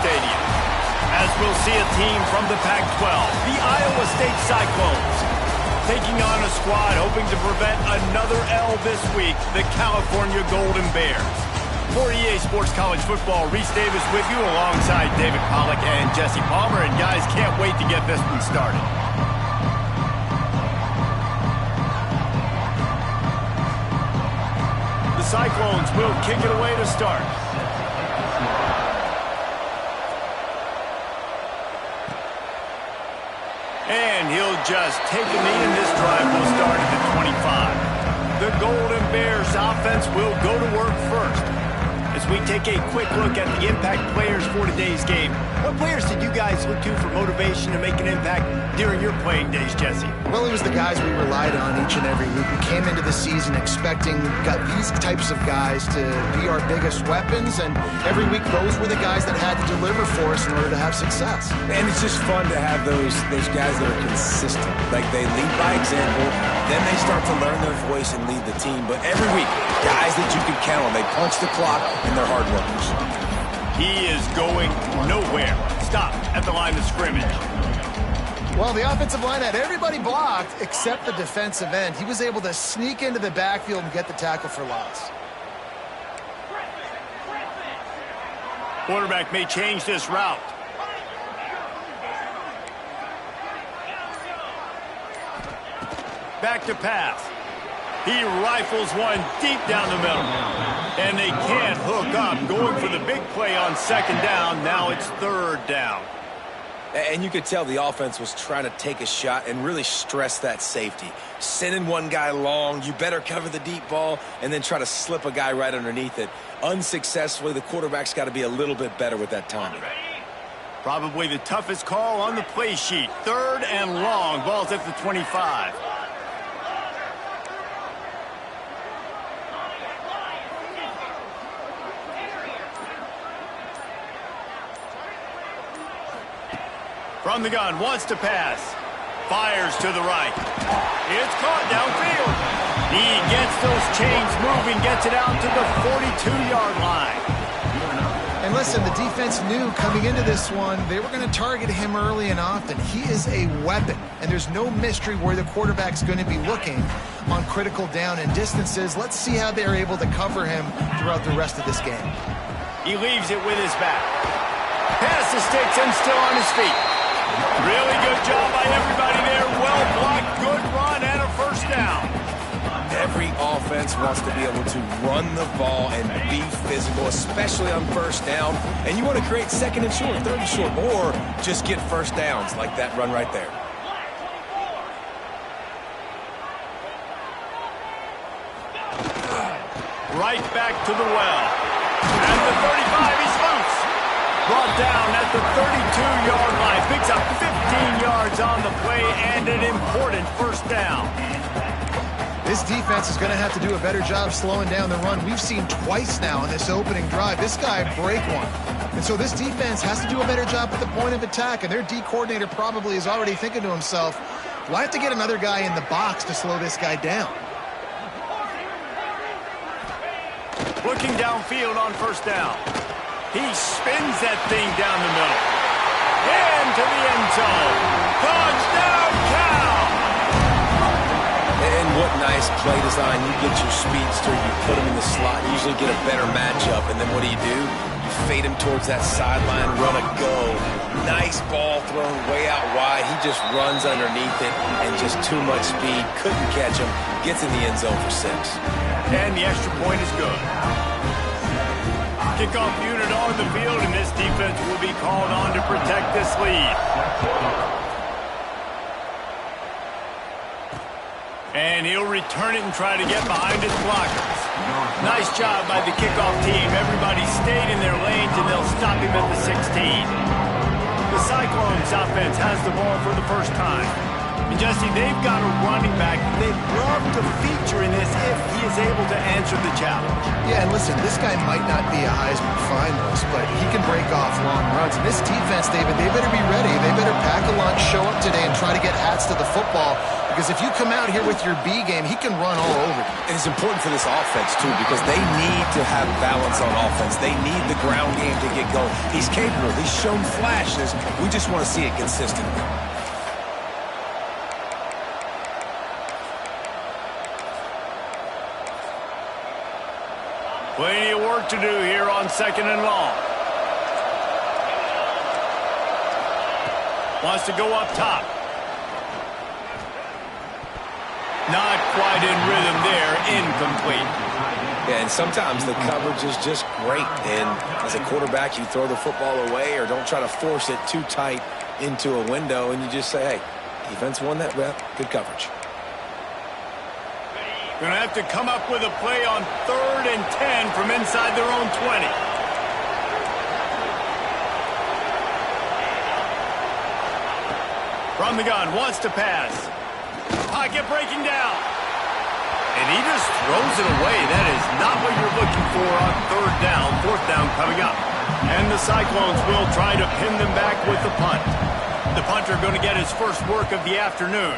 Stadium, as we'll see a team from the Pac-12, the Iowa State Cyclones, taking on a squad hoping to prevent another L this week, the California Golden Bears. For EA Sports College Football, Reese Davis with you alongside David Pollack and Jesse Palmer. And guys, can't wait to get this one started. The Cyclones will kick it away to start. And he'll just take a knee, and this drive will start at the 25. The Golden Bears offense will go to work first. As we take a quick look at the impact players for today's game, what players did you guys look to for motivation to make an impact during your playing days, Jesse? Well, it was the guys we relied on each and every week. We came into the season expecting these types of guys to be our biggest weapons, and every week those were the guys that had to deliver for us in order to have success. And it's just fun to have those guys that are consistent. Like, they lead by example, then they start to learn their voice and lead the team. But every week, guys that you can count on, they punch the clock, and they're hard workers. He is going nowhere. Stop at the line of scrimmage. Well, the offensive line had everybody blocked except the defensive end. He was able to sneak into the backfield and get the tackle for loss. Quarterback may change this route. Back to pass. He rifles one deep down the middle. And they can't hook up. Going for the big play on second down. Now it's third down. And you could tell the offense was trying to take a shot and really stress that safety. Sending one guy long, you better cover the deep ball, and then try to slip a guy right underneath it. Unsuccessfully, the quarterback's got to be a little bit better with that timing. Probably the toughest call on the play sheet. Third and long. Ball's at the 25. From the gun, wants to pass. Fires to the right. It's caught downfield. He gets those chains moving, gets it out to the 42-yard line. And listen, the defense knew coming into this one, they were going to target him early and often. He is a weapon, and there's no mystery where the quarterback's going to be looking on critical down and distances. Let's see how they're able to cover him throughout the rest of this game. He leaves it with his back. Pass the sticks and still on his feet. Really good job by everybody there. Well blocked, good run, and a first down. Every offense wants to be able to run the ball and be physical, especially on first down. And you want to create second and short, third and short, or just get first downs like that run right there. Right back to the well. At the 35, he's loose. Brought down at the 32-yard line. Picks up 15 yards on the play and an important first down. This defense is going to have to do a better job slowing down the run. We've seen twice now in this opening drive. This guy break one. And so this defense has to do a better job at the point of attack. And their D coordinator probably is already thinking to himself, do I have to get another guy in the box to slow this guy down? Looking downfield on first down. He spins that thing down the middle. Into the end zone. Touchdown, Cal! And what nice play design. You get your speedster, you put him in the slot, you usually get a better matchup. And then what do? You fade him towards that sideline, run a go. Nice ball thrown way out wide. He just runs underneath it and just too much speed. Couldn't catch him. Gets in the end zone for 6. And the extra point is good. Kickoff unit on the field, and this defense will be called on to protect this lead. And he'll return it and try to get behind his blockers. Nice job by the kickoff team. Everybody stayed in their lanes, and they'll stop him at the 16. The Cyclones offense has the ball for the first time. Jesse, they've got a running back they'd love to feature in this if he is able to answer the challenge. Yeah, and listen, this guy might not be a Heisman finalist, but he can break off long runs. And this defense, David, they better be ready. They better pack a lunch, show up today, and try to get hats to the football. Because if you come out here with your B game, he can run all over you. And it's important for this offense, too, because they need to have balance on offense. They need the ground game to get going. He's capable. He's shown flashes. We just want to see it consistently. Plenty of work to do here on 2nd and long. Wants to go up top. Not quite in rhythm there. Incomplete. Yeah, and sometimes the coverage is just great. And as a quarterback, you throw the football away or don't try to force it too tight into a window, and you just say, hey, defense won that rep. Good coverage. Going to have to come up with a play on 3rd and 10 from inside their own 20. From the gun, wants to pass. Pocket breaking down. And he just throws it away. That is not what you're looking for on 3rd down. 4th down coming up. And the Cyclones will try to pin them back with the punt. The punter going to get his first work of the afternoon.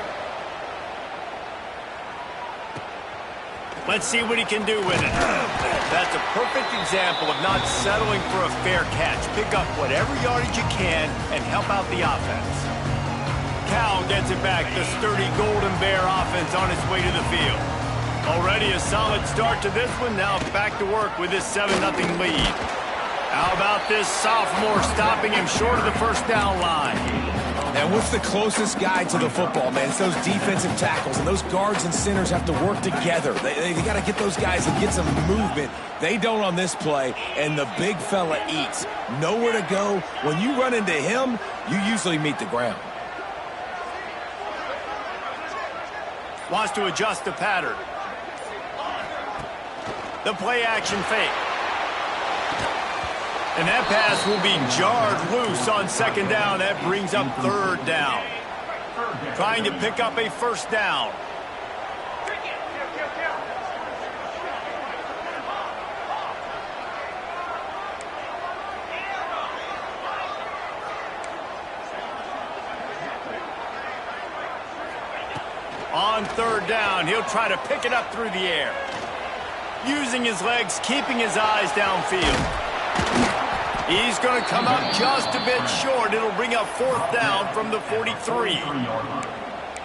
Let's see what he can do with it. That's a perfect example of not settling for a fair catch. Pick up whatever yardage you can and help out the offense. Cal gets it back. The sturdy Golden Bear offense on its way to the field. Already a solid start to this one. Now back to work with this 7-0 lead. How about this sophomore stopping him short of the first down line? And what's the closest guy to the football, man? It's those defensive tackles, and those guards and centers have to work together. They got to get those guys and get some movement. They don't on this play, and the big fella eats. Nowhere to go. When you run into him, you usually meet the ground. Wants to adjust the pattern. The play action fake. And that pass will be jarred loose on 2nd down. That brings up 3rd down. Trying to pick up a 1st down. On 3rd down, he'll try to pick it up through the air. Using his legs, keeping his eyes downfield. He's going to come up just a bit short. It'll bring up 4th down from the 43.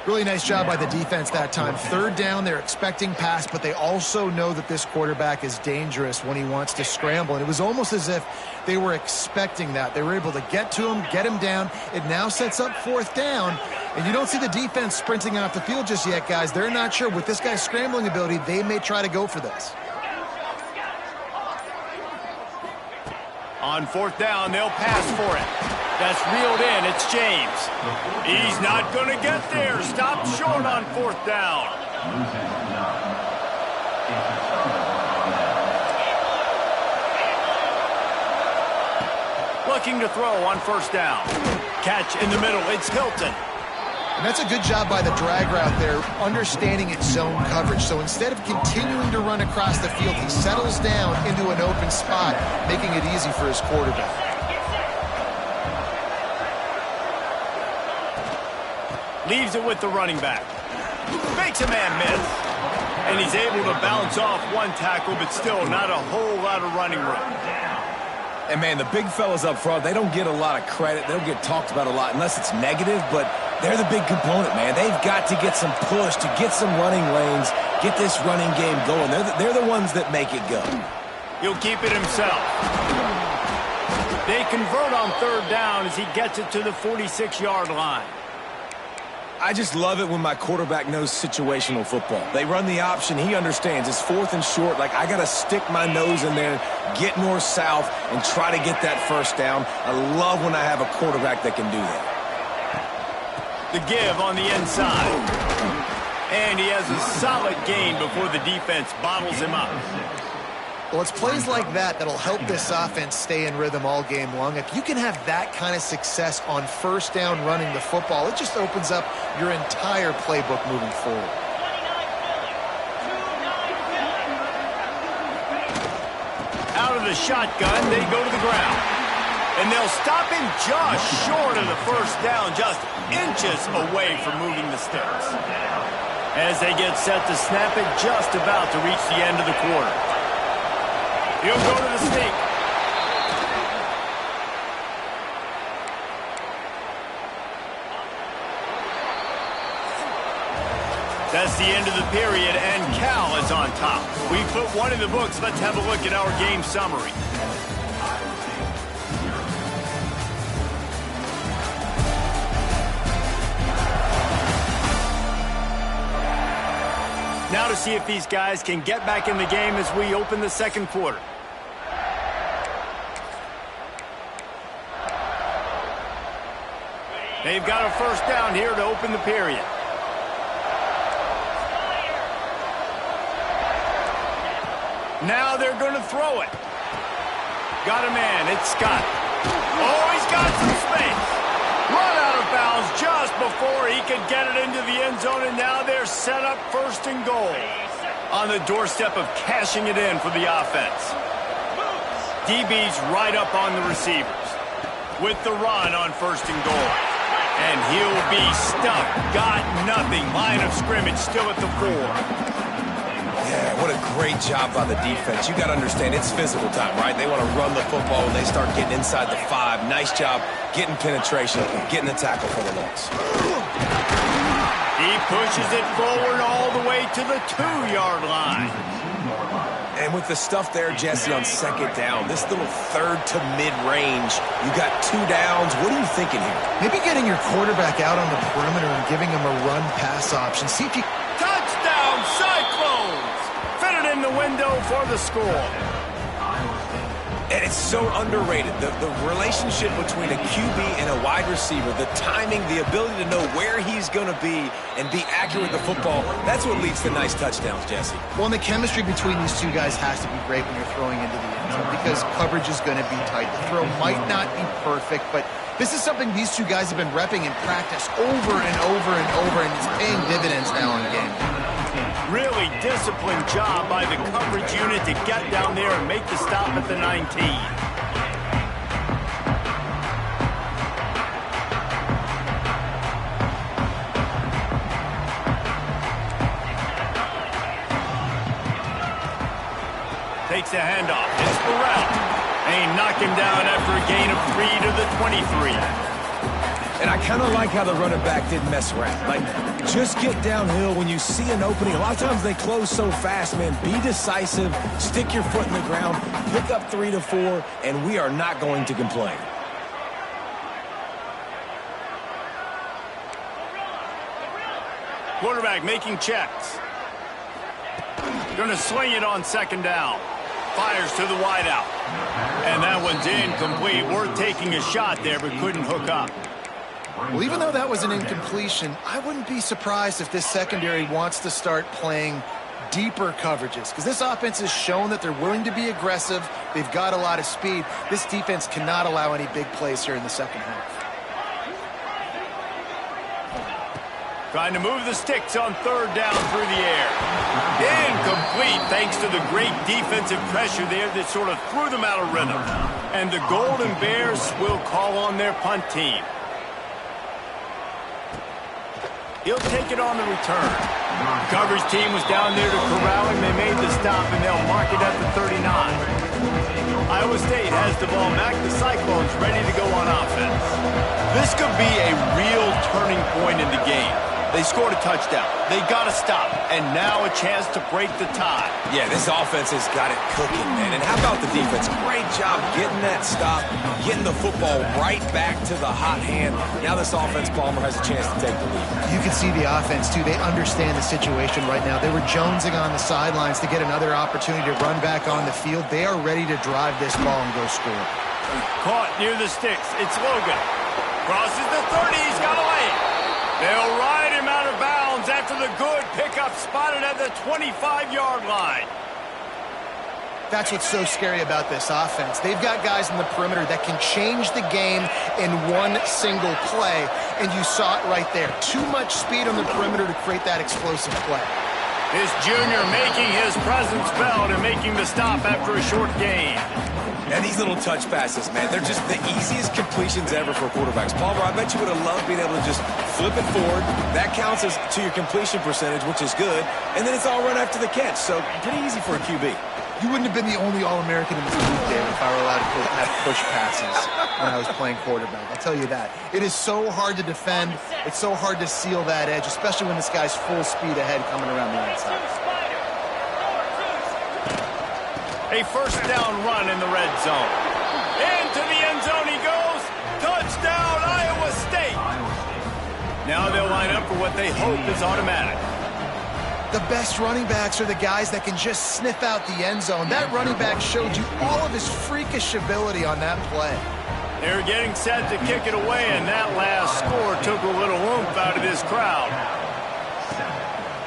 Really nice job by the defense that time. 3rd down, they're expecting pass, but they also know that this quarterback is dangerous when he wants to scramble. And it was almost as if they were expecting that. They were able to get to him, get him down. It now sets up 4th down. And you don't see the defense sprinting off the field just yet, guys. They're not sure. With this guy's scrambling ability, they may try to go for this. On 4th down, they'll pass for it. That's reeled in. It's James. He's not going to get there. Stopped short on 4th down. Looking to throw on 1st down. Catch in the middle. It's Hilton. And that's a good job by the drag route there, understanding its zone coverage. So instead of continuing to run across the field, he settles down into an open spot, making it easy for his quarterback. Leaves it with the running back. Makes a man miss. And he's able to bounce off one tackle, but still not a whole lot of running room. And, man, the big fellas up front, they don't get a lot of credit. They don't get talked about a lot unless it's negative, but they're the big component, man. They've got to get some push, to get some running lanes, get this running game going. They're the ones that make it go. He'll keep it himself. They convert on 3rd down as he gets it to the 46-yard line. I just love it when my quarterback knows situational football. They run the option. He understands. It's 4th and short. Like, I got to stick my nose in there, get north-south, and try to get that 1st down. I love when I have a quarterback that can do that. The give on the inside. And he has a solid gain before the defense bottles him up. Well, it's plays like that that'll help this offense stay in rhythm all game long. If you can have that kind of success on first down running the football, it just opens up your entire playbook moving forward. Out of the shotgun, they go to the ground. And they'll stop him just short of the first down, just inches away from moving the sticks. As they get set to snap it, just about to reach the end of the quarter. He'll go to the sneak. That's the end of the period, and Cal is on top. We put one in the books. Let's have a look at our game summary. Now to see if these guys can get back in the game as we open the second quarter. They've got a first down here to open the period. Now they're going to throw it. Got a man. It's Scott. Oh, he's got some space. Run out of bounds just before he could get it into the end zone, and now they're set up first and goal. On the doorstep of cashing it in for the offense. DB's right up on the receivers. With the run on first and goal. And he'll be stuck. Got nothing. Line of scrimmage still at the 4. Yeah, what a great job by the defense. You got to understand, it's physical time, right? They want to run the football when they start getting inside the 5. Nice job getting penetration, getting the tackle for the loss. He pushes it forward all the way to the 2-yard line. And with the stuff there, Jesse, on second down, this little third to mid-range, you got 2 downs. What are you thinking here? Maybe getting your quarterback out on the perimeter and giving him a run-pass option. See if you... Touchdown, Cyclones! Fit it in the window for the score. And it's so underrated. The relationship between a QB and a wide receiver, the timing, the ability to know where he's going to be and be accurate with the football, that's what leads to nice touchdowns, Jesse. Well, and the chemistry between these two guys has to be great when you're throwing into the end zone because coverage is going to be tight. The throw might not be perfect, but this is something these two guys have been repping in practice over and over and over, and it's paying dividends now in game. Really disciplined job by the coverage unit to get down there and make the stop at the 19. Takes the handoff. It's Burrell. They knock him down after a gain of 3 to the 23. And I kind of like how the running back didn't mess around. Like, just get downhill when you see an opening. A lot of times they close so fast, man. Be decisive, stick your foot in the ground, pick up 3 to 4, and we are not going to complain. Quarterback making checks. Going to sling it on second down. Fires to the wideout. And that one's incomplete. Worth taking a shot there, but couldn't hook up. Well, even though that was an incompletion, I wouldn't be surprised if this secondary wants to start playing deeper coverages because this offense has shown that they're willing to be aggressive. They've got a lot of speed. This defense cannot allow any big plays here in the second half. Trying to move the sticks on third down through the air. Incomplete thanks to the great defensive pressure there that sort of threw them out of rhythm. And the Golden Bears will call on their punt team. He'll take it on the return. Coverage team was down there to corral him. They made the stop, and they'll mark it at the 39. Iowa State has the ball back. The Cyclones ready to go on offense. This could be a real turning point in the game. They scored a touchdown. They got to stop. And now a chance to break the tie. Yeah, this offense has got it cooking, man. And how about the defense? Great job getting that stop, getting the football right back to the hot hand. Now this offense, Palmer, has a chance to take the lead. You can see the offense, too. They understand the situation right now. They were jonesing on the sidelines to get another opportunity to run back on the field. They are ready to drive this ball and go score. Caught near the sticks. It's Logan. Crosses the 30. He's got a lane. They'll ride him out of bounds after the good pickup spotted at the 25-yard line. That's what's so scary about this offense. They've got guys in the perimeter that can change the game in one single play, and you saw it right there. Too much speed on the perimeter to create that explosive play. This junior making his presence felt and making the stop after a short gain. And these little touch passes, man, they're just the easiest completions ever for quarterbacks. Palmer, I bet you would have loved being able to just flip it forward. That counts as to your completion percentage, which is good. And then it's all run after the catch, so pretty easy for a QB. You wouldn't have been the only All-American in this league, Dave, if I were allowed to have push passes when I was playing quarterback. I'll tell you that. It is so hard to defend. It's so hard to seal that edge, especially when this guy's full speed ahead coming around the outside. A first down run in the red zone. Into the end zone he goes. Touchdown, Iowa State. Now they'll line up for what they hope is automatic. The best running backs are the guys that can just sniff out the end zone. That running back showed you all of his freakish ability on that play. They're getting set to kick it away, and that last score took a little oomph out of this crowd.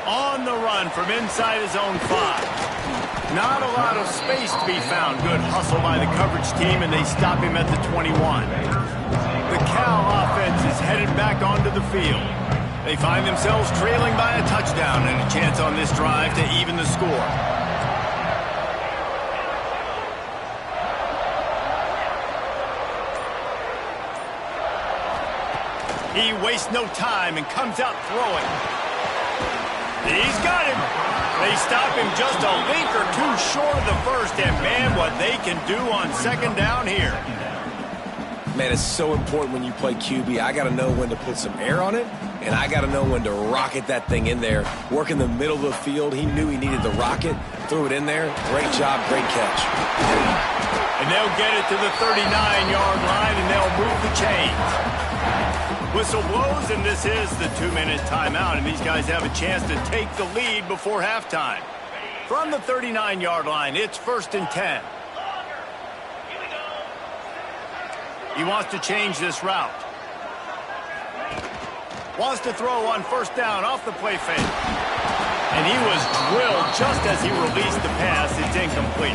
On the run from inside his own 5. Not a lot of space to be found. Good hustle by the coverage team, and they stop him at the 21. The Cal offense is headed back onto the field. They find themselves trailing by a touchdown and a chance on this drive to even the score. He wastes no time and comes out throwing. He's got him. They stop him just a link or two short of the first, and man, what they can do on second down here. Man, it's so important when you play QB. I got to know when to put some air on it, and I got to know when to rocket that thing in there. Work in the middle of the field. He knew he needed the rocket, threw it in there. Great job, great catch. And they'll get it to the 39-yard line, and they'll move the chains. Whistle blows, and this is the 2-minute timeout, and these guys have a chance to take the lead before halftime. From the 39-yard line, it's 1st and 10. He wants to change this route. Wants to throw on first down off the play fake. And he was drilled just as he released the pass. It's incomplete.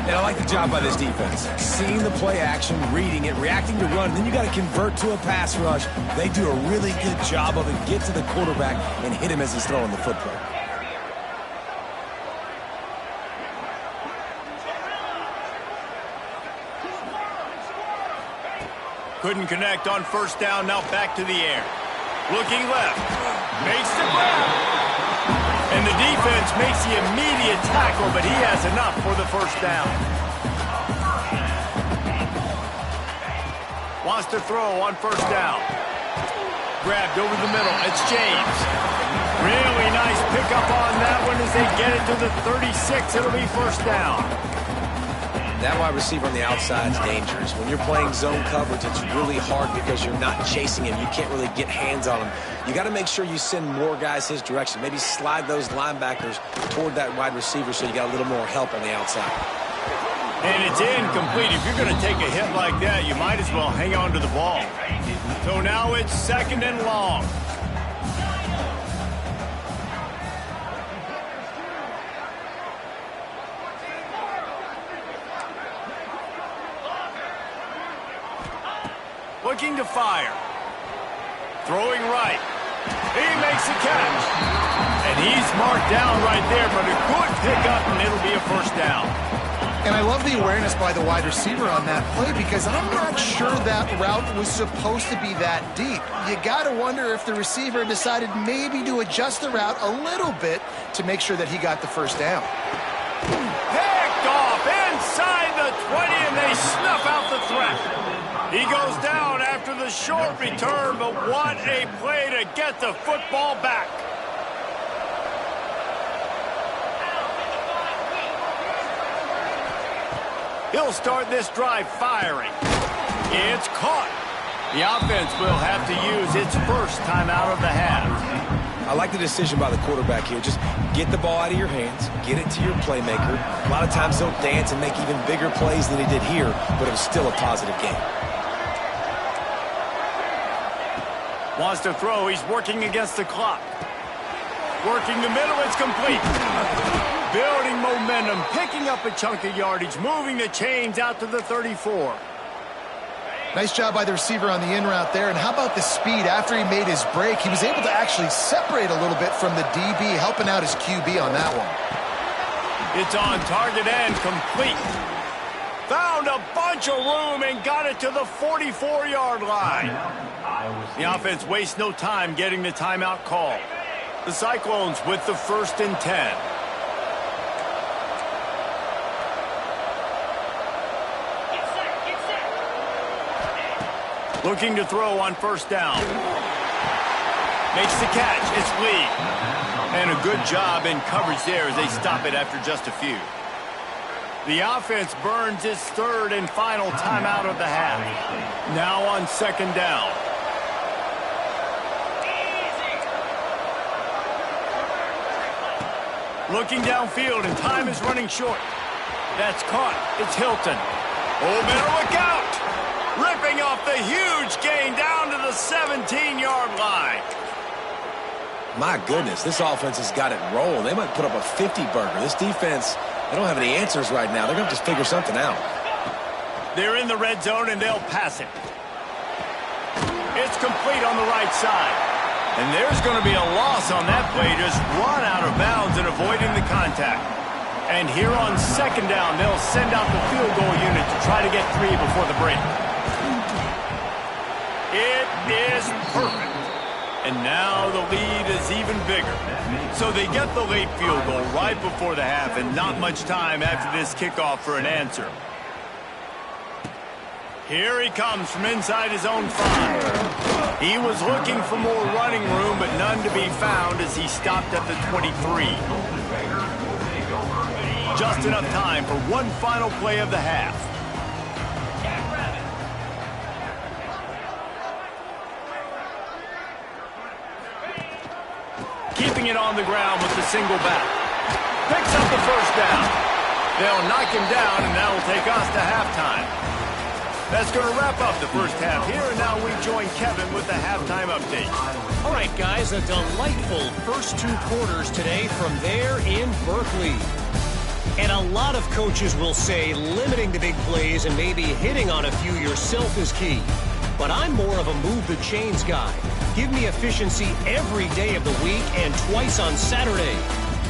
And I like the job by this defense. Seeing the play action, reading it, reacting to run, then you got to convert to a pass rush. They do a really good job of it. Get to the quarterback and hit him as he's throwing the football. Couldn't connect on first down. Now back to the air. Looking left. Makes the grab. And the defense makes the immediate tackle, but he has enough for the first down. Wants to throw on first down. Grabbed over the middle. It's James. Really nice pickup on that one as they get it to the 36. It'll be first down. That wide receiver on the outside is dangerous. When you're playing zone coverage, it's really hard because you're not chasing him. You can't really get hands on him. You got to make sure you send more guys his direction. Maybe slide those linebackers toward that wide receiver so you got a little more help on the outside. And it's incomplete. If you're going to take a hit like that, you might as well hang on to the ball. So now it's 2nd and long. Looking to fire. Throwing right. He makes the catch. And he's marked down right there, but a good pickup, and it'll be a first down. And I love the awareness by the wide receiver on that play because I'm not sure that route was supposed to be that deep. You got to wonder if the receiver decided maybe to adjust the route a little bit to make sure that he got the first down. Picked off inside the 20, and they snuff out the threat. He goes down after the short return, but what a play to get the football back. He'll start this drive firing. It's caught. The offense will have to use its first timeout of the half. I like the decision by the quarterback here. Just get the ball out of your hands, get it to your playmaker. A lot of times he'll dance and make even bigger plays than he did here, but it was still a positive game. Wants to throw. He's working against the clock. Working the middle. It's complete. Building momentum, picking up a chunk of yardage, moving the chains out to the 34. Nice job by the receiver on the in route there. And how about the speed? After he made his break, he was able to actually separate a little bit from the DB, helping out his QB on that one. It's on target and complete. Found a bunch of room and got it to the 44-yard line. The offense wastes no time getting the timeout call. The Cyclones with the 1st and 10. Looking to throw on 1st down. Makes the catch. It's Lee. And a good job in coverage there as they stop it after just a few. The offense burns its 3rd and final timeout of the half. Now on 2nd down. Looking downfield, and time is running short. That's caught. It's Hilton. Oh, better look out! Ripping off the huge gain down to the 17-yard line. My goodness, this offense has got it rolling. They might put up a 50-burger. This defense, they don't have any answers right now. They're going to just figure something out. They're in the red zone, and they'll pass it. It's complete on the right side. And there's going to be a loss on that play. Just run out of bounds and avoiding the contact. And here on 2nd down, they'll send out the field goal unit to try to get 3 before the break. It is perfect. And now the lead is even bigger. So they get the late field goal right before the half, and not much time after this kickoff for an answer. Here he comes from inside his own 5. He was looking for more running room, but none to be found as he stopped at the 23. Just enough time for one final play of the half. Keeping it on the ground with the single back. Picks up the 1st down. They'll knock him down, and that will take us to halftime. That's going to wrap up the 1st half here, and now we join Kevin with the halftime update. All right, guys, a delightful first 2 quarters today from there in Berkeley. And a lot of coaches will say limiting the big plays and maybe hitting on a few yourself is key. But I'm more of a move the chains guy. Give me efficiency every day of the week and twice on Saturday.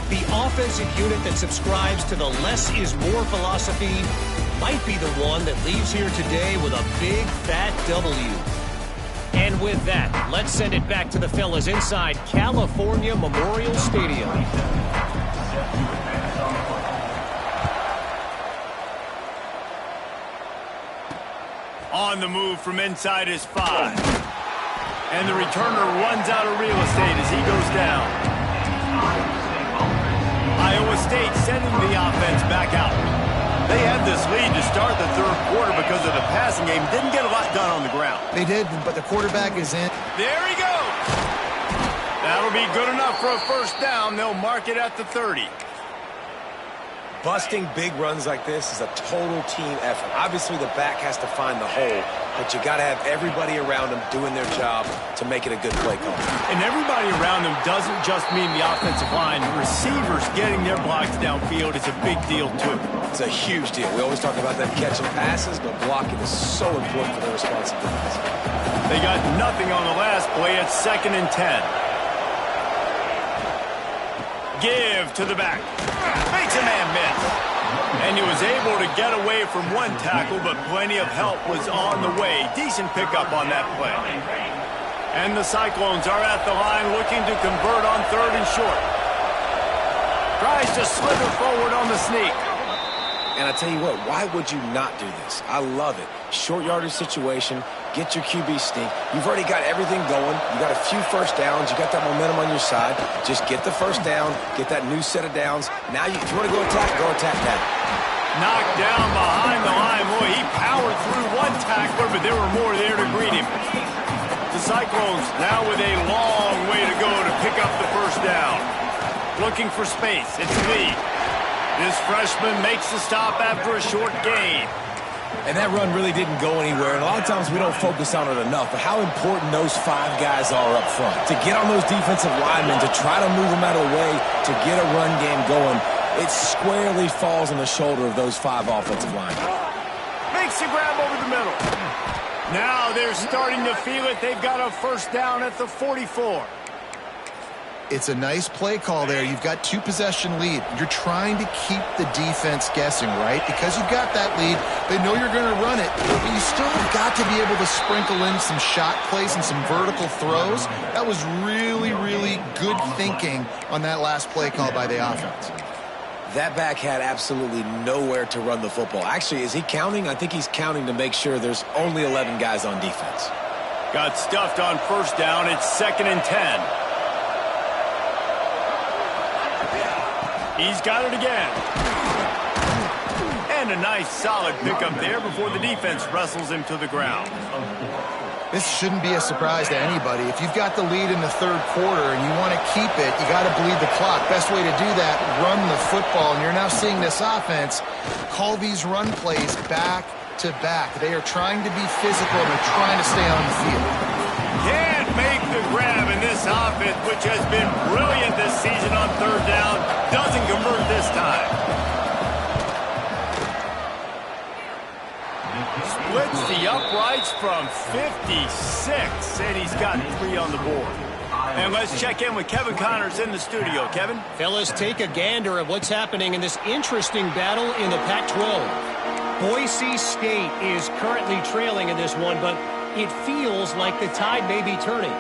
The offensive unit that subscribes to the less is more philosophy might be the one that leaves here today with a big fat W. And with that, let's send it back to the fellas inside California Memorial Stadium. On the move from inside his 5. And the returner runs out of real estate as he goes down. Iowa State sending the offense back out. They had this lead to start the 3rd quarter because of the passing game. Didn't get a lot done on the ground. They did, but the quarterback is in. There he goes. That'll be good enough for a 1st down. They'll mark it at the 30. Busting big runs like this is a total team effort. Obviously, the back has to find the hole, but you got to have everybody around them doing their job to make it a good play call. And everybody around them doesn't just mean the offensive line. The receivers getting their blocks downfield is a big deal, too. It's a huge deal. We always talk about them catching passes, but blocking is so important for their responsibilities. They got nothing on the last play. It's 2nd and 10. Give to the back. Makes a man miss. And he was able to get away from one tackle, but plenty of help was on the way. Decent pickup on that play. And the Cyclones are at the line looking to convert on 3rd and short. Tries to slither forward on the sneak. And I tell you what, why would you not do this? I love it. Short yardage situation, get your QB sneak. You've already got everything going. You got a few 1st downs. You got that momentum on your side. Just get the 1st down, get that new set of downs. Now, if you want to go attack now. Knocked down behind the line. Boy, he powered through one tackler, but there were more there to greet him. The Cyclones now with a long way to go to pick up the 1st down. Looking for space. It's Lee. This freshman makes the stop after a short gain. And that run really didn't go anywhere. And a lot of times we don't focus on it enough, but how important those 5 guys are up front. To get on those defensive linemen, to try to move them out of the way, to get a run game going. It squarely falls on the shoulder of those 5 offensive linemen. Makes the grab over the middle. Now they're starting to feel it. They've got a first down at the 44. It's a nice play call there. You've got 2-possession lead. You're trying to keep the defense guessing, right? Because you've got that lead, they know you're going to run it, but you still have got to be able to sprinkle in some shot plays and some vertical throws. That was really, really good thinking on that last play call by the offense. That back had absolutely nowhere to run the football. Actually, is he counting? I think he's counting to make sure there's only 11 guys on defense. Got stuffed on first down. It's 2nd and 10. He's got it again. And a nice solid pickup there before the defense wrestles him to the ground. This shouldn't be a surprise to anybody. If you've got the lead in the 3rd quarter and you want to keep it, you got to bleed the clock. Best way to do that, run the football. And you're now seeing this offense call these run plays back to back. They are trying to be physical and they're trying to stay on the field. Can't make the grab in this offense, which has been brilliant this season on 3rd down. Doesn't convert this time. Splits the uprights from 56, and he's got 3 on the board. And let's check in with Kevin Connors in the studio. Kevin? Fellas, take a gander at what's happening in this interesting battle in the Pac-12. Boise State is currently trailing in this one, but it feels like the tide may be turning.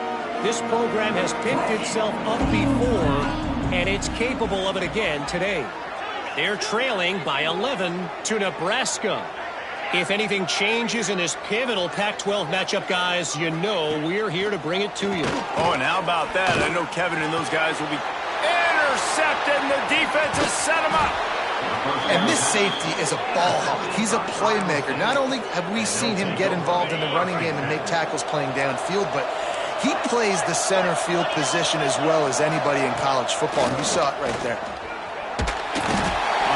This program has picked itself up before, and it's capable of it again today. They're trailing by 11 to Nebraska. If anything changes in this pivotal Pac-12 matchup, guys, you know we're here to bring it to you. Oh, and how about that? I know Kevin and those guys will be intercepted, and the defense has set him up. And this safety is a ball hawk. He's a playmaker. Not only have we seen him get involved in the running game and make tackles playing downfield, but he plays the center field position as well as anybody in college football, and you saw it right there.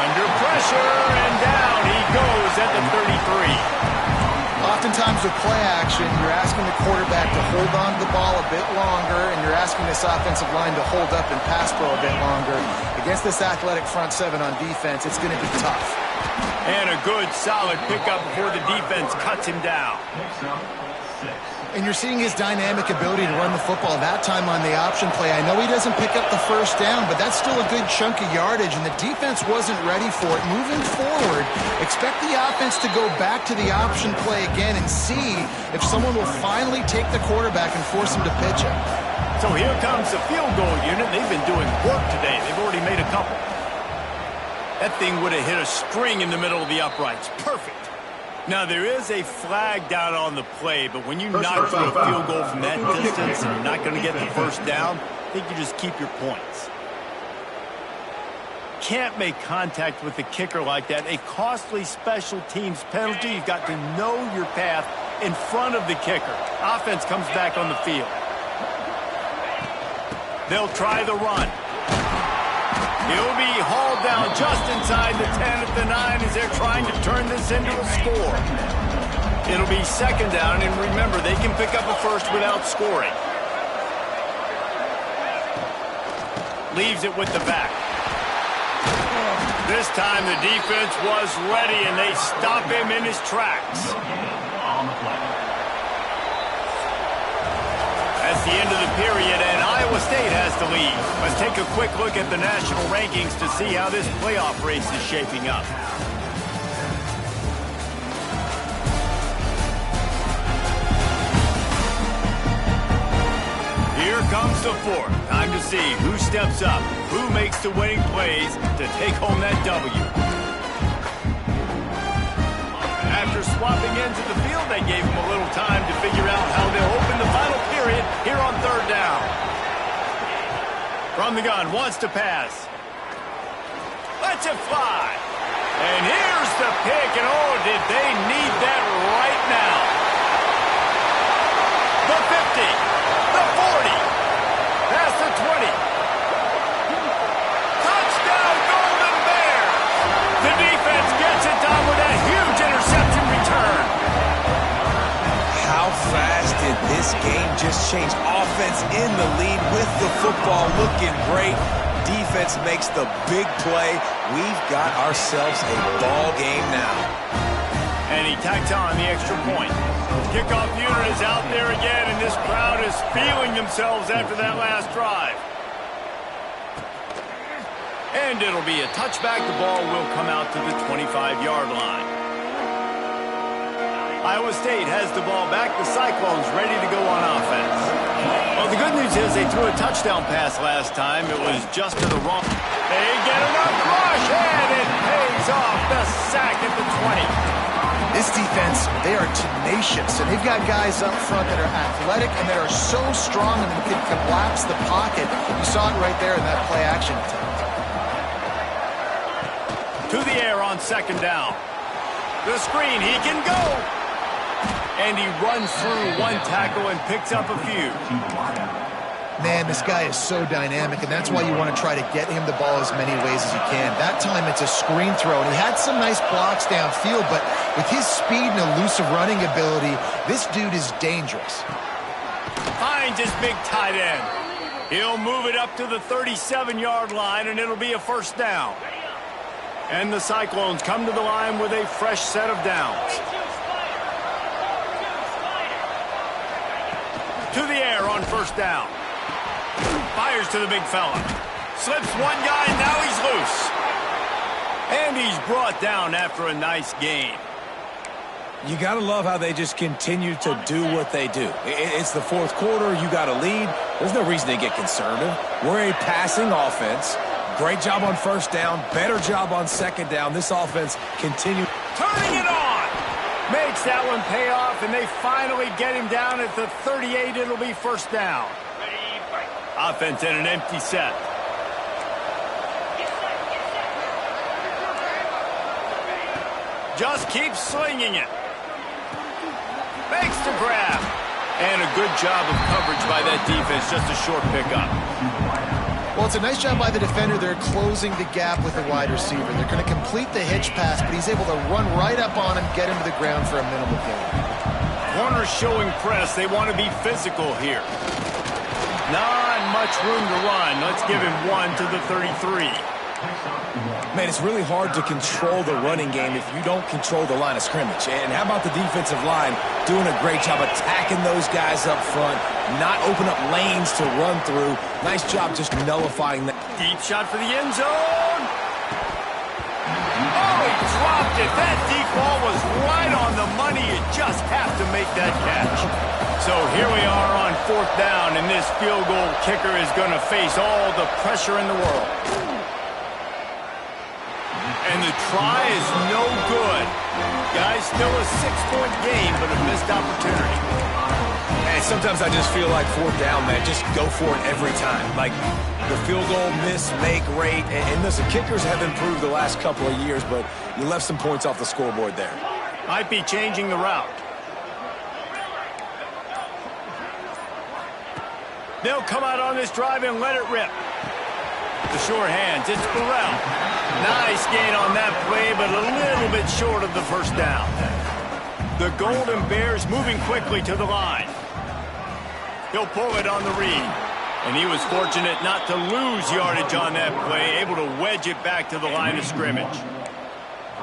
Under pressure, and down he goes at the 33. Oftentimes with play action, you're asking the quarterback to hold on to the ball a bit longer, and you're asking this offensive line to hold up and pass pro a bit longer. Against this athletic front 7 on defense, it's going to be tough. And a good, solid pickup before the defense cuts him down. And you're seeing his dynamic ability to run the football that time on the option play. I know he doesn't pick up the first down, but that's still a good chunk of yardage, and the defense wasn't ready for it. Moving forward, expect the offense to go back to the option play again and see if someone will finally take the quarterback and force him to pitch it. So here comes the field goal unit. They've been doing work today. They've already made a couple. That thing would have hit a string in the middle of the uprights. Perfect. Now, there is a flag down on the play, but when you knock through a field goal from that distance and you're not going to get the first down, I think you just keep your points. Can't make contact with the kicker like that. A costly special teams penalty. You've got to know your path in front of the kicker. Offense comes back on the field. They'll try the run. He'll be hauled down just inside the 10 at the 9 as they're trying to turn this into a score. It'll be 2nd down, and remember, they can pick up a first without scoring. Leaves it with the back. This time the defense was ready, and they stop him in his tracks. That's the end of the period, and Iowa State has the lead. Let's take a quick look at the national rankings to see how this playoff race is shaping up. Here comes the 4th. Time to see who steps up, who makes the winning plays to take home that W. After swapping ends of the field, they gave him a little time to figure out how they'll open the final period here on 3rd down. From the gun, wants to pass. Lets it fly. And here's the pick, and oh, did they need that right now. The 50, the 40, past the 20. Touchdown, Golden Bears! The defense gets it done with that huge interception return. How fast did this game just change? Offense in the lead with the football, looking great. defense makes the big play. We've got ourselves a ball game now. And he tacks on the extra point. Kickoff unit is out there again, and this crowd is feeling themselves after that last drive. And it'll be a touchback. The ball will come out to the 25-yard line. Iowa State has the ball back. The Cyclones ready to go on offense. Well, the good news is they threw a touchdown pass last time. It was just to the wrong. They get enough rush, and it pays off. The sack at the 20. This defense, they are tenacious, and they've got guys up front that are athletic and that are so strong and can collapse the pocket. You saw it right there in that play action attempt. To the air on second down. The screen, he can go. And he runs through one tackle and picks up a few. Man, this guy is so dynamic, and that's why you want to try to get him the ball as many ways as you can. That time it's a screen throw, and he had some nice blocks downfield, but with his speed and elusive running ability, this dude is dangerous. Finds his big tight end. He'll move it up to the 37-yard line, and it'll be a first down. And the Cyclones come to the line with a fresh set of downs. To the air on first down. Fires to the big fella. Slips one guy, now he's loose. And he's brought down after a nice gain. You got to love how they just continue to do what they do. It's the fourth quarter. You got a lead. There's no reason to get conservative. We're a passing offense. Great job on first down. Better job on second down. This offense continues. Turning it on. Makes that one pay off, and they finally get him down at the 38. It'll be first down. Offense in an empty set. Just keeps slinging it. Makes the grab. And a good job of coverage by that defense. Just a short pickup. Well, it's a nice job by the defender. They're closing the gap with the wide receiver. They're going to complete the hitch pass, but he's able to run right up on him, get him to the ground for a minimal gain. Corners showing press. They want to be physical here. Not much room to run. Let's give him one to the 33. Man, it's really hard to control the running game if you don't control the line of scrimmage. And how about the defensive line doing a great job attacking those guys up front, not open up lanes to run through. Nice job just nullifying that. Deep shot for the end zone. Oh, he dropped it. That deep ball was right on the money. You just have to make that catch. So here we are on fourth down, and this field goal kicker is going to face all the pressure in the world. And the try is no good. Guys, still a 6-point game, but a missed opportunity. And sometimes I just feel like fourth down, man, just go for it every time. Like the field goal miss, make rate. And listen, kickers have improved the last couple of years, but you left some points off the scoreboard there. Might be changing the route. They'll come out on this drive and let it rip. The sure hands, it's Burrell. Nice gain on that play, but a little bit short of the first down. The Golden Bears moving quickly to the line. He'll pull it on the read. And he was fortunate not to lose yardage on that play, able to wedge it back to the line of scrimmage.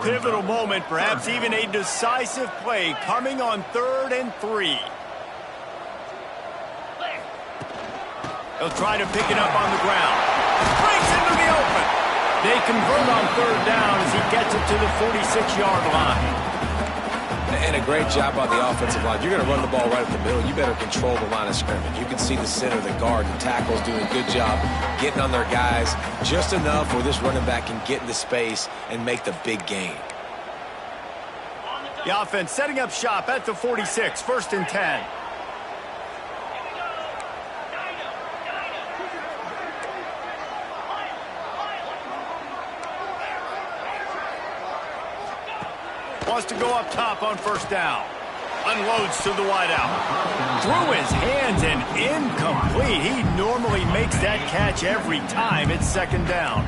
Pivotal moment, perhaps even a decisive play coming on 3rd and 3. He'll try to pick it up on the ground. Breaks into the open. They convert on 3rd down as he gets it to the 46-yard line. And a great job on the offensive line. You're going to run the ball right up the middle. You better control the line of scrimmage. You can see the center, the guard, the tackles doing a good job getting on their guys just enough where this running back can get into space and make the big gain. The offense setting up shop at the 46, 1st and 10. Wants to go up top on 1st down. Unloads to the wideout. Through his hands and incomplete. He normally makes that catch every time. It's 2nd down.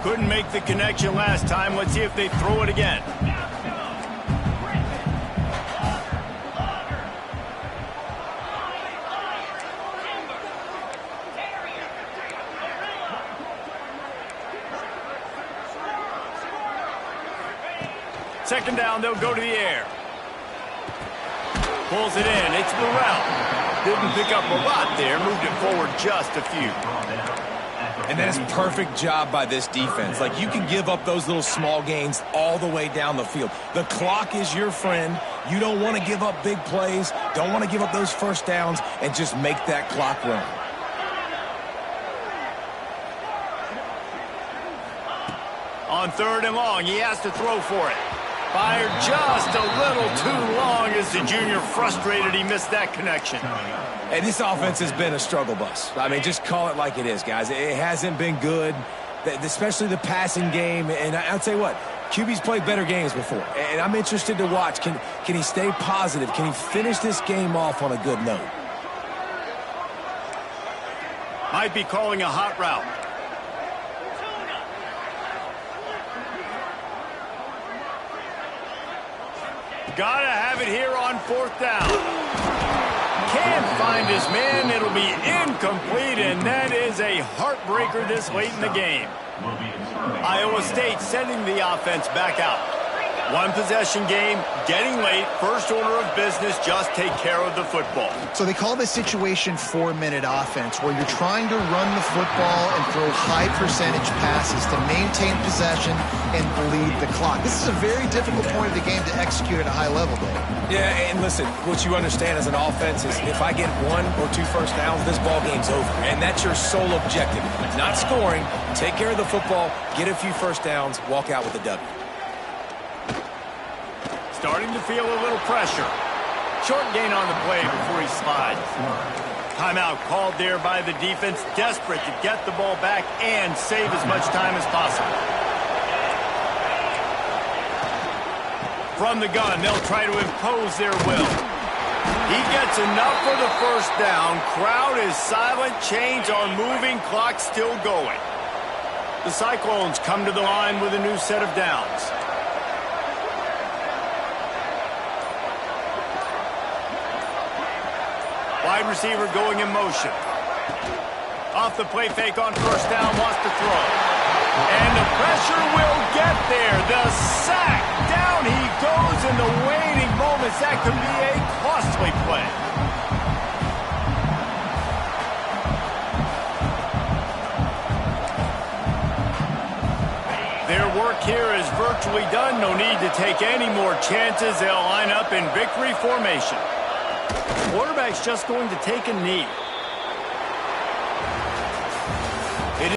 Couldn't make the connection last time. Let's see if they throw it again. Second down, they'll go to the air. Pulls it in. It's Burrell. Didn't pick up a lot there. Moved it forward just a few. And that is perfect job by this defense. Like, you can give up those little small gains all the way down the field. The clock is your friend. You don't want to give up big plays. Don't want to give up those first downs and just make that clock run. On 3rd and long, he has to throw for it. Fired just a little too long as the junior frustrated he missed that connection. And this offense has been a struggle bus. I mean, just call it like it is, guys. It hasn't been good, especially the passing game. And I'll tell you what, QB's played better games before. And I'm interested to watch. Can he stay positive? Can he finish this game off on a good note? Might be calling a hot route. Gotta have it here on 4th down. Can't find his man. It'll be incomplete, and that is a heartbreaker this late in the game. Iowa State sending the offense back out. One possession game, getting late. First order of business, just take care of the football. So they call this situation 4-minute offense, where you're trying to run the football and throw high percentage passes to maintain possession and bleed the clock. This is a very difficult point of the game to execute at a high level, Dave. Yeah, and listen, what you understand as an offense is if I get 1 or 2 first downs, this ball game's over. And that's your sole objective. Not scoring, take care of the football, get a few first downs, walk out with a W. Starting to feel a little pressure. Short gain on the play before he slides. Timeout called there by the defense, desperate to get the ball back and save as much time as possible. From the gun, they'll try to impose their will. He gets enough for the first down. Crowd is silent. Chains are moving. Clock still going. The Cyclones come to the line with a new set of downs. Wide receiver going in motion. Off the play fake on first down, wants to throw. And the pressure will get there. The sack. Down he goes in the waning moments. That could be a costly play. Their work here is virtually done. No need to take any more chances. They'll line up in victory formation. Quarterback's just going to take a knee.